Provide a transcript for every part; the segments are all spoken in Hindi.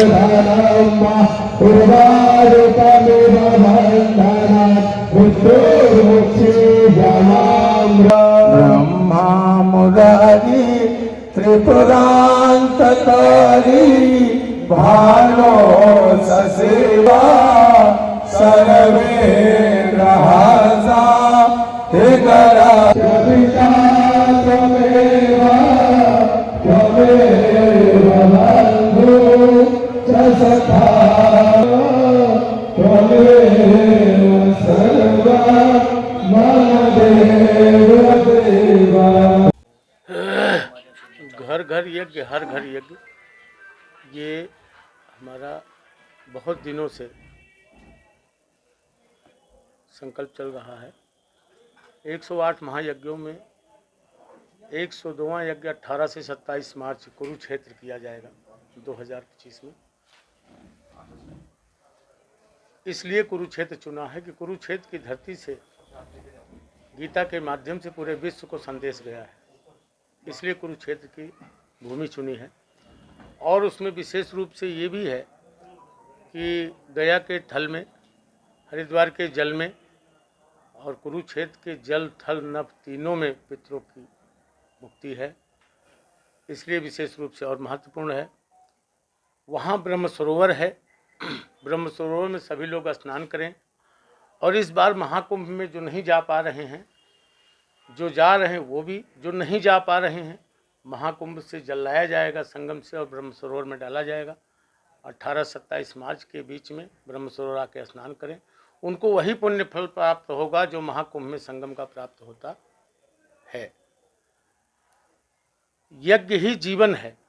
ब्रह्मा मुरारी त्रिपुरांतकारी भानो सशिवा सर्वे ग्रहासा हिगरा त्वमेव बन्धु च सखा त्वमेव सर्वा मम देव देवा। घर घर यज्ञ हर घर यज्ञ, ये हमारा बहुत दिनों से संकल्प चल रहा है। 108 महायज्ञों में 102वां यज्ञ 18 से 27 मार्च कुरुक्षेत्र किया जाएगा 2025 में। इसलिए कुरुक्षेत्र चुना है कि कुरुक्षेत्र की धरती से गीता के माध्यम से पूरे विश्व को संदेश गया है, इसलिए कुरुक्षेत्र की भूमि चुनी है। और उसमें विशेष रूप से ये भी है कि गया के थल में, हरिद्वार के जल में और कुरुक्षेत्र के जल थल नभ तीनों में पितरों की मुक्ति है, इसलिए विशेष रूप से और महत्वपूर्ण है। वहाँ ब्रह्म सरोवर है, ब्रह्म सरोवर में सभी लोग स्नान करें। और इस बार महाकुंभ में जो नहीं जा पा रहे हैं, जो जा रहे हैं वो भी, जो नहीं जा पा रहे हैं, महाकुंभ से जल लाया जाएगा संगम से और ब्रह्म सरोवर में डाला जाएगा। 18-27 मार्च के बीच में ब्रह्म सरोवर आके स्नान करें, उनको वही पुण्य फल प्राप्त होगा जो महाकुंभ में संगम का प्राप्त होता है। यज्ञ ही जीवन है।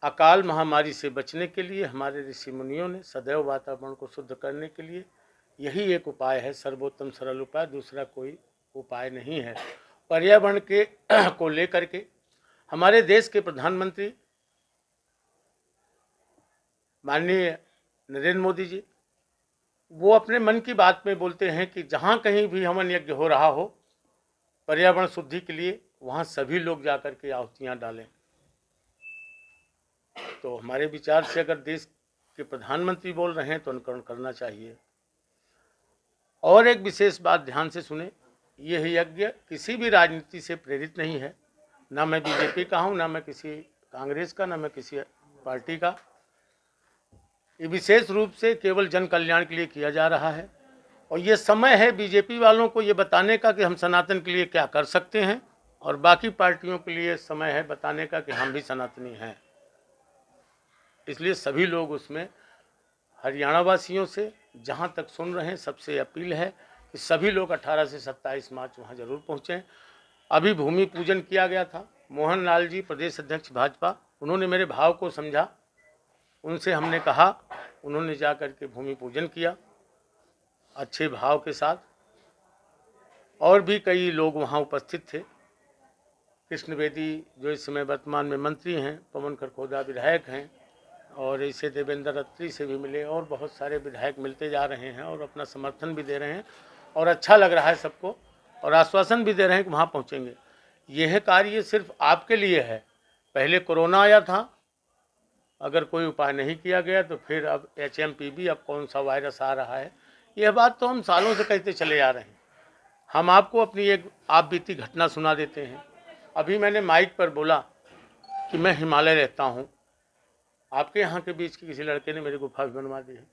अकाल महामारी से बचने के लिए हमारे ऋषि मुनियों ने सदैव वातावरण को शुद्ध करने के लिए यही एक उपाय है, सर्वोत्तम सरल उपाय, दूसरा कोई उपाय नहीं है। पर्यावरण के को लेकर के हमारे देश के प्रधानमंत्री माननीय नरेंद्र मोदी जी, वो अपने मन की बात में बोलते हैं कि जहाँ कहीं भी हवन यज्ञ हो रहा हो पर्यावरण शुद्धि के लिए, वहाँ सभी लोग जाकर के आहुतियाँ डालें। तो हमारे विचार से अगर देश के प्रधानमंत्री बोल रहे हैं तो अनुकरण करना चाहिए। और एक विशेष बात ध्यान से सुने, यह यज्ञ किसी भी राजनीति से प्रेरित नहीं है। ना मैं बीजेपी का हूँ, ना मैं किसी कांग्रेस का, ना मैं किसी पार्टी का। ये विशेष रूप से केवल जन कल्याण के लिए किया जा रहा है। और ये समय है बीजेपी वालों को ये बताने का कि हम सनातन के लिए क्या कर सकते हैं, और बाकी पार्टियों के लिए समय है बताने का कि हम भी सनातनी हैं। इसलिए सभी लोग उसमें, हरियाणा वासियों से जहाँ तक सुन रहे हैं सबसे अपील है कि सभी लोग 18 से 27 मार्च वहाँ जरूर पहुँचें। अभी भूमि पूजन किया गया था, मोहन लाल जी प्रदेश अध्यक्ष भाजपा, उन्होंने मेरे भाव को समझा, उनसे हमने कहा, उन्होंने जा कर के भूमि पूजन किया अच्छे भाव के साथ। और भी कई लोग वहाँ उपस्थित थे। कृष्ण बेदी जो इस समय वर्तमान में मंत्री हैं, पवन खरखोदा विधायक हैं, और इसे देवेंद्र अत्री से भी मिले, और बहुत सारे विधायक मिलते जा रहे हैं और अपना समर्थन भी दे रहे हैं। और अच्छा लग रहा है सबको, और आश्वासन भी दे रहे हैं कि वहाँ पहुँचेंगे। यह कार्य सिर्फ आपके लिए है। पहले कोरोना आया था, अगर कोई उपाय नहीं किया गया तो फिर अब HMPV, अब कौन सा वायरस आ रहा है, यह बात तो हम सालों से कहते चले जा रहे हैं। हम आपको अपनी एक आप बीती घटना सुना देते हैं। अभी मैंने माइक पर बोला कि मैं हिमालय रहता हूँ, आपके यहाँ के बीच के किसी लड़के ने मेरी गुफा भी बनवा दी है।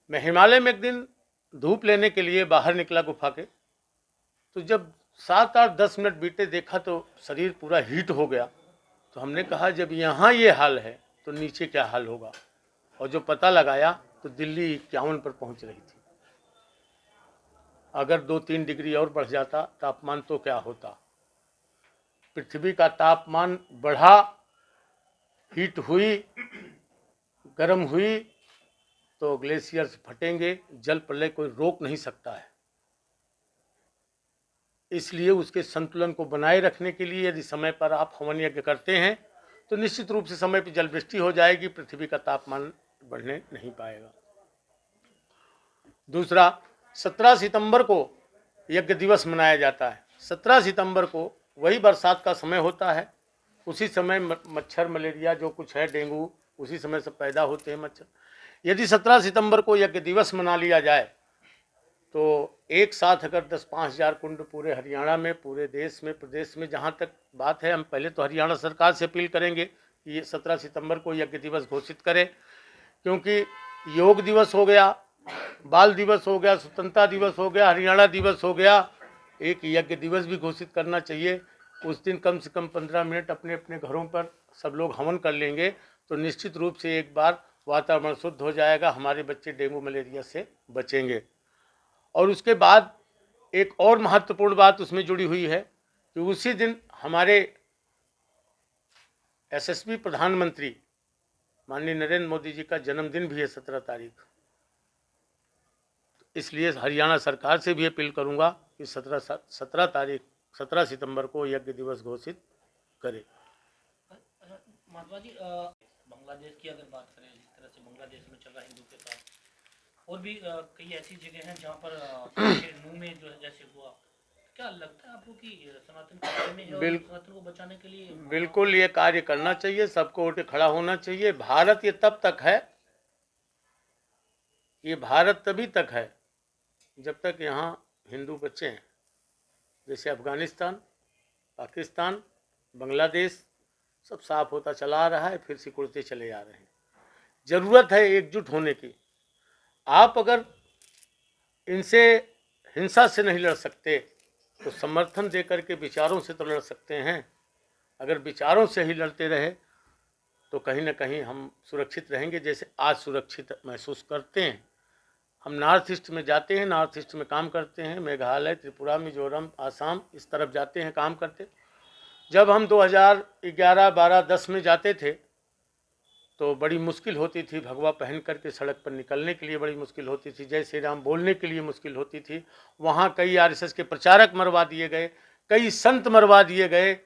मैं हिमालय में एक दिन धूप लेने के लिए बाहर निकला गुफा के, तो जब 7-8-10 मिनट बीते देखा तो शरीर पूरा हीट हो गया। तो हमने कहा जब यहाँ ये हाल है तो नीचे क्या हाल होगा। और जो पता लगाया तो दिल्ली 51 पर पहुँच रही थी। अगर 2-3 डिग्री और बढ़ जाता तापमान तो क्या होता। पृथ्वी का तापमान बढ़ा, हीट हुई, गर्म हुई तो ग्लेशियर्स फटेंगे, जल प्रलय कोई रोक नहीं सकता है। इसलिए उसके संतुलन को बनाए रखने के लिए यदि समय पर आप हवन यज्ञ करते हैं तो निश्चित रूप से समय पर जल वृष्टि हो जाएगी, पृथ्वी का तापमान बढ़ने नहीं पाएगा। दूसरा, 17 सितंबर को यज्ञ दिवस मनाया जाता है। 17 सितंबर को वही बरसात का समय होता है उसी समय मच्छर मलेरिया जो कुछ है डेंगू उसी समय से पैदा होते हैं मच्छर। यदि 17 सितंबर को यज्ञ दिवस मना लिया जाए तो एक साथ अगर 10-5 हज़ार कुंड पूरे हरियाणा में, पूरे देश में, प्रदेश में, जहाँ तक बात है, हम पहले तो हरियाणा सरकार से अपील करेंगे कि ये 17 सितंबर को यज्ञ दिवस घोषित करें, क्योंकि योग दिवस हो गया, बाल दिवस हो गया, स्वतंत्रता दिवस हो गया, हरियाणा दिवस हो गया, एक यज्ञ दिवस भी घोषित करना चाहिए। उस दिन कम से कम 15 मिनट अपने अपने घरों पर सब लोग हवन कर लेंगे तो निश्चित रूप से एक बार वातावरण शुद्ध हो जाएगा, हमारे बच्चे डेंगू मलेरिया से बचेंगे। और उसके बाद एक और महत्वपूर्ण बात उसमें जुड़ी हुई है कि उसी दिन हमारे यशस्वी प्रधानमंत्री माननीय नरेंद्र मोदी जी का जन्मदिन भी है 17 तारीख। इसलिए हरियाणा सरकार से भी अपील करूंगा कि 17 सितंबर को यज्ञ दिवस घोषित करें। महात्मा जी, बांग्लादेश की अगर बात करें, जिस तरह से बांग्लादेश में चल रहा है हिंदू के साथ, और भी कई ऐसी जगह हैं जहाँ पर नू में जो है जैसे हुआ, क्या लगता है आपको कि सनातन के बारे में और सनातन को बचाने के लिए बिल्कुल ये कार्य करना चाहिए, सबको उठ के खड़ा होना चाहिए। भारत ये तब तक है, ये भारत तभी तक है जब तक यहाँ हिंदू बच्चे हैं। जैसे अफगानिस्तान, पाकिस्तान, बांग्लादेश सब साफ होता चला आ रहा है, फिर सिकुड़ते चले जा रहे हैं। ज़रूरत है एकजुट होने की। आप अगर इनसे हिंसा से नहीं लड़ सकते तो समर्थन देकर के विचारों से तो लड़ सकते हैं। अगर विचारों से ही लड़ते रहे तो कहीं ना कहीं हम सुरक्षित रहेंगे, जैसे आज सुरक्षित महसूस करते हैं। हम नॉर्थ ईस्ट में जाते हैं, नॉर्थ ईस्ट में काम करते हैं, मेघालय, त्रिपुरा, मिजोरम, आसाम, इस तरफ जाते हैं काम करते। जब हम 2011, 12, 10 में जाते थे तो बड़ी मुश्किल होती थी, भगवा पहन करके सड़क पर निकलने के लिए बड़ी मुश्किल होती थी, जय श्री राम बोलने के लिए मुश्किल होती थी। वहाँ कई आरएसएस के प्रचारक मरवा दिए गए, कई संत मरवा दिए गए।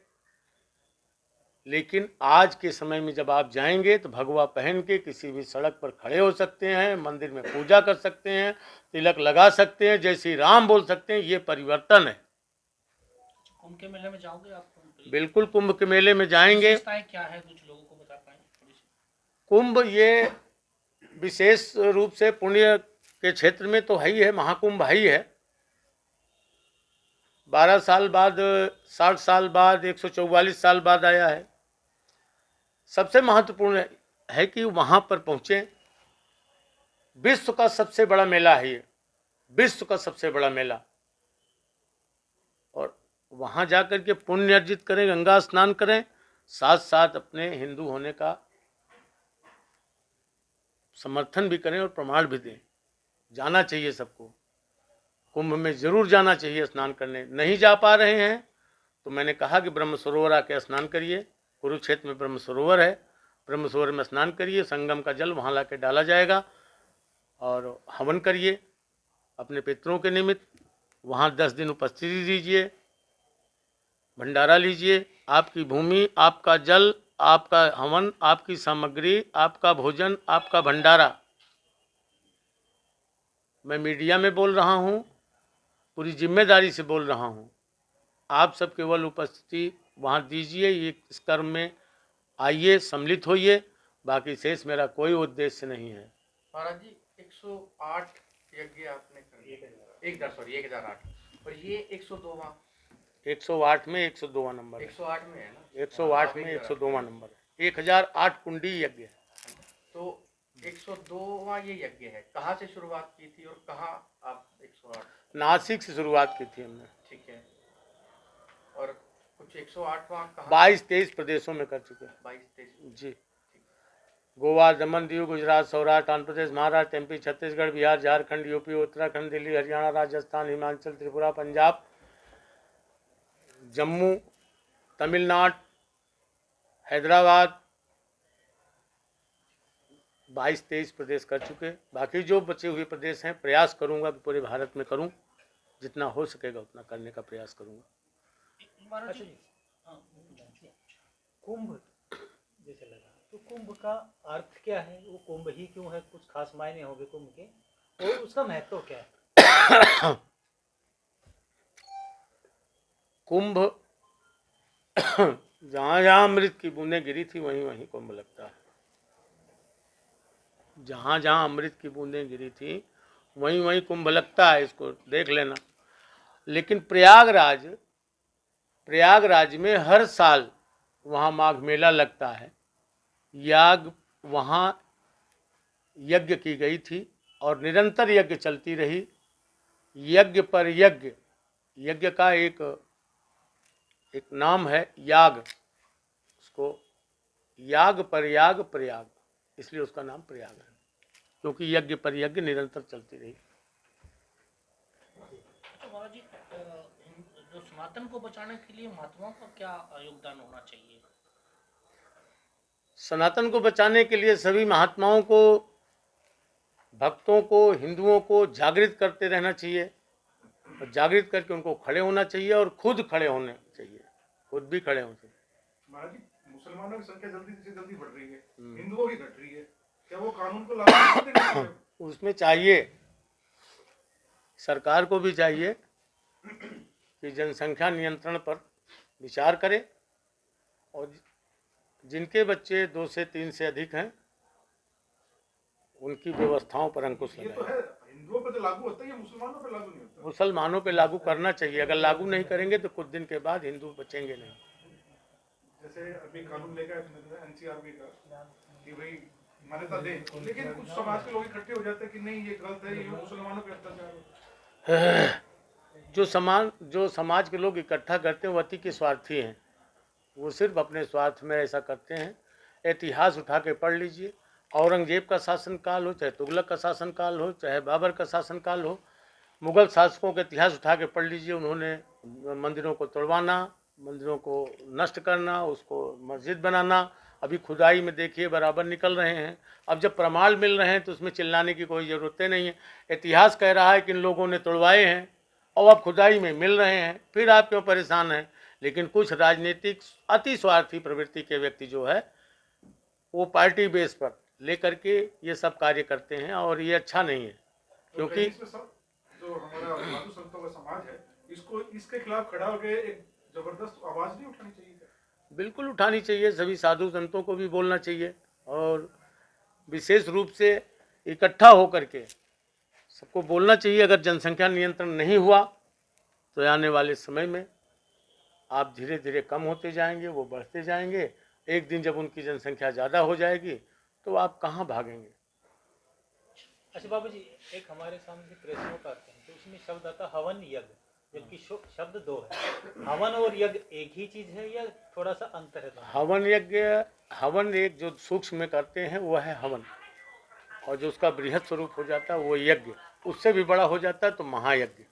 लेकिन आज के समय में जब आप जाएंगे तो भगवा पहन के किसी भी सड़क पर खड़े हो सकते हैं, मंदिर में पूजा कर सकते हैं, तिलक लगा सकते हैं, जय श्री राम बोल सकते हैं। ये परिवर्तन है। कुंभ के मेले में जाओगे आप? बिल्कुल कुंभ के मेले में जाएंगे। क्या है, कुछ लोगों को बता पाएं? कुंभ ये विशेष रूप से पुण्य के क्षेत्र में तो है ही है, महाकुंभ है ही है। 12 साल बाद, 60 साल बाद, 144 साल बाद आया है। सबसे महत्वपूर्ण है कि वहाँ पर पहुँचे। विश्व का सबसे बड़ा मेला है ये, विश्व का सबसे बड़ा मेला। और वहाँ जाकर के पुण्य अर्जित करें, गंगा स्नान करें, साथ साथ अपने हिंदू होने का समर्थन भी करें और प्रमाण भी दें। जाना चाहिए सबको, कुंभ में ज़रूर जाना चाहिए स्नान करने। नहीं जा पा रहे हैं तो मैंने कहा कि ब्रह्म सरोवर आके स्नान करिए। कुरुक्षेत्र में ब्रह्म सरोवर है, ब्रह्म सरोवर में स्नान करिए, संगम का जल वहाँ ला के डाला जाएगा और हवन करिए अपने पितरों के निमित्त। वहाँ 10 दिन उपस्थिति दीजिए, भंडारा लीजिए। आपकी भूमि, आपका जल, आपका हवन, आपकी सामग्री, आपका भोजन, आपका भंडारा। मैं मीडिया में बोल रहा हूँ, पूरी जिम्मेदारी से बोल रहा हूँ। आप सब केवल उपस्थिति वहाँ दीजिए, ये इस कर्म में आइए, सम्मिलित होइए। बाकी शेष मेरा कोई उद्देश्य नहीं है। महाराज जी, 108 यज्ञ आपने कर 1008 और ये 102वां 108 में 102वां नंबर है। 108 में है ना? 108 में 102वां नंबर है। 1008 कुंडी यज्ञ है। तो 102वां ये यज्ञ है। कहाँ से शुरुआत की थी और कहाँ आप 108? नासिक से शुरुआत की थी हमने। ठीक है। और कुछ 108वां कहाँ? 22-23 प्रदेशों में कर चुके हैं। 22-23 जी। गोवा, दमन, दीव, गुजरात, सौराष्ट्र, आंध्र प्रदेश, महाराष्ट्र, एमपी, छत्तीसगढ़, बिहार, झारखंड, यूपी, उत्तराखंड, दिल्ली, हरियाणा, राजस्थान, हिमाचल, त्रिपुरा, पंजाब, जम्मू, तमिलनाडु, हैदराबाद, 22-23 प्रदेश कर चुके। बाकी जो बचे हुए प्रदेश हैं, प्रयास करूंगा कि पूरे भारत में करूं, जितना हो सकेगा उतना करने का प्रयास करूंगा। कुंभ जैसे लगा, तो कुंभ का अर्थ क्या है? वो कुंभ ही क्यों है? कुछ खास मायने होंगे कुंभ के, और उसका महत्व क्या है? कुंभ जहाँ जहाँ अमृत की बूंदें गिरी थी वहीं वहीं कुंभ लगता है। जहाँ जहाँ अमृत की बूंदें गिरी थी वहीं वहीं कुंभ लगता है, इसको देख लेना। लेकिन प्रयागराज में हर साल वहाँ माघ मेला लगता है। वहाँ यज्ञ की गई थी और निरंतर यज्ञ चलती रही। यज्ञ पर यज्ञ, यज्ञ का एक नाम है याग, उसको याग पर याग प्रयाग, इसलिए उसका नाम प्रयाग है, क्योंकि यज्ञ पर यज्ञ निरंतर चलती रही। अच्छा महाराज जी, जो सनातन को बचाने के लिए महात्माओं का क्या योगदान होना चाहिए? सनातन को बचाने के लिए सभी महात्माओं को, भक्तों को, हिंदुओं को जागृत करते रहना चाहिए और जागृत करके उनको खड़े होना चाहिए और खुद खड़े होने चाहिए, खुद भी खड़े होने चाहिए। महाराज जी, मुसलमानों की संख्या जल्दी से जल्दी बढ़ रही है, हिंदुओं की घट रही है, क्या वो कानून को लागू करते हैं? उसमें चाहिए, सरकार को भी चाहिए कि जनसंख्या नियंत्रण पर विचार करे और जिनके बच्चे 2 से 3 से अधिक हैं उनकी व्यवस्थाओं पर अंकुश ये तो लगाए। है, हिंदुओं पर तो लागू होता है, ये मुसलमानों पर लागू नहीं होता। मुसलमानों पे लागू करना चाहिए, अगर लागू नहीं करेंगे तो कुछ दिन के बाद हिंदू बचेंगे नहीं। जैसे अभी कानून लेकर एनसीआरबी का कि भाई मान्यता दे, लेकिन कुछ समाज के लोग इकट्ठे हो जाते हैं कि नहीं ये गलत है, ये मुसलमानों पे अत्याचार है। जो समाज के लोग इकट्ठा करते हैं वो अति के स्वार्थी हैं, वो सिर्फ अपने स्वार्थ में ऐसा करते हैं। इतिहास उठा के पढ़ लीजिए, औरंगजेब का शासनकाल हो, चाहे तुगलक का शासनकाल हो, चाहे बाबर का शासनकाल हो, मुगल शासकों का इतिहास उठा के पढ़ लीजिए। उन्होंने मंदिरों को तोड़वाना, मंदिरों को नष्ट करना, उसको मस्जिद बनाना, अभी खुदाई में देखिए बराबर निकल रहे हैं। अब जब प्रमाण मिल रहे हैं तो उसमें चिल्लाने की कोई ज़रूरत नहीं है। इतिहास कह रहा है कि इन लोगों ने तोड़वाए हैं और अब खुदाई में मिल रहे हैं, फिर आप क्यों परेशान हैं? लेकिन कुछ राजनीतिक अति स्वार्थी प्रवृत्ति के व्यक्ति जो है वो पार्टी बेस पर लेकर के ये सब कार्य करते हैं और ये अच्छा नहीं है, क्योंकि जो हमारा साधु संतों का समाज है, इसको इसके खिलाफ खड़ा होकर एक जबरदस्त आवाज नहीं उठानी चाहिए? बिल्कुल उठानी चाहिए, सभी साधु संतों को भी बोलना चाहिए और विशेष रूप से इकट्ठा होकर के सबको बोलना चाहिए। अगर जनसंख्या नियंत्रण नहीं हुआ तो आने वाले समय में आप धीरे धीरे कम होते जाएंगे, वो बढ़ते जाएंगे। एक दिन जब उनकी जनसंख्या ज़्यादा हो जाएगी तो आप कहाँ भागेंगे? अच्छा बाबू जी, एक हमारे सामने प्रेस नोट आते हैं तो उसमें शब्द आता हवन यज्ञ, जबकि शब्द 2 है। हवन और यज्ञ एक ही चीज है या थोड़ा सा अंतर है? हवन एक जो सूक्ष्म में करते हैं वो है हवन, और जो उसका बृहद स्वरूप हो जाता है वो यज्ञ, उससे भी बड़ा हो जाता है तो महायज्ञ।